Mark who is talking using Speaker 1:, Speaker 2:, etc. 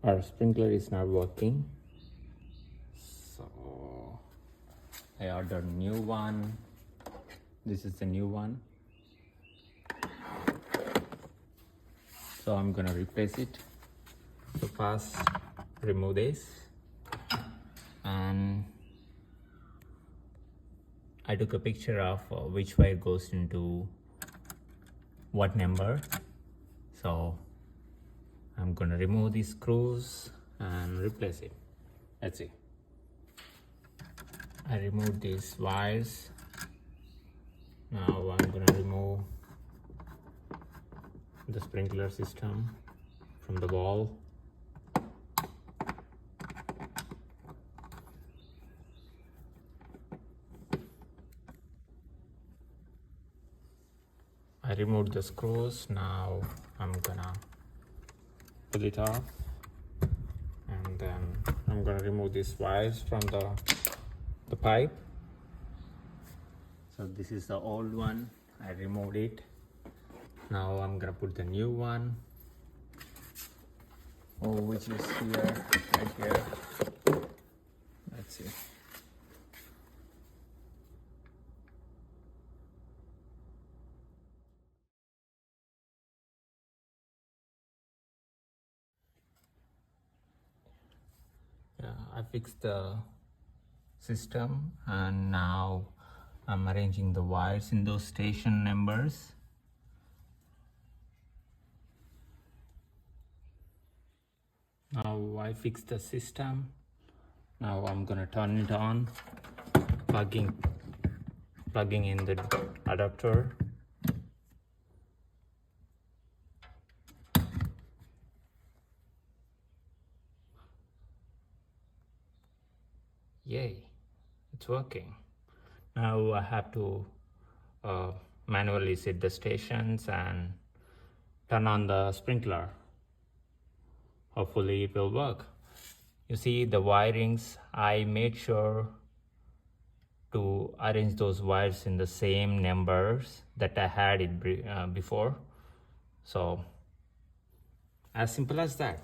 Speaker 1: our sprinkler is not working, so I ordered new one. This is the new one, so I'm gonna replace it. So first remove this, and I took a picture of which wire goes into what number. So I'm gonna remove these screws and replace it. Let's see. I removed these wires. Now I'm gonna remove the sprinkler system from the wall. I removed the screws. Now I'm gonna pull it off, and then I'm gonna remove these wires from the pipe. So this is the old one. I removed it. Now I'm gonna put the new one, which is here, right here. Let's see. Yeah, I fixed the system, and now I'm arranging the wires in those station numbers. Now I fixed the system. Now I'm gonna turn it on, plugging in the adapter. Yay, it's working. Now I have to manually set the stations and turn on the sprinkler. Hopefully it will work. You see the wirings, I made sure to arrange those wires in the same numbers that I had it before. So as simple as that.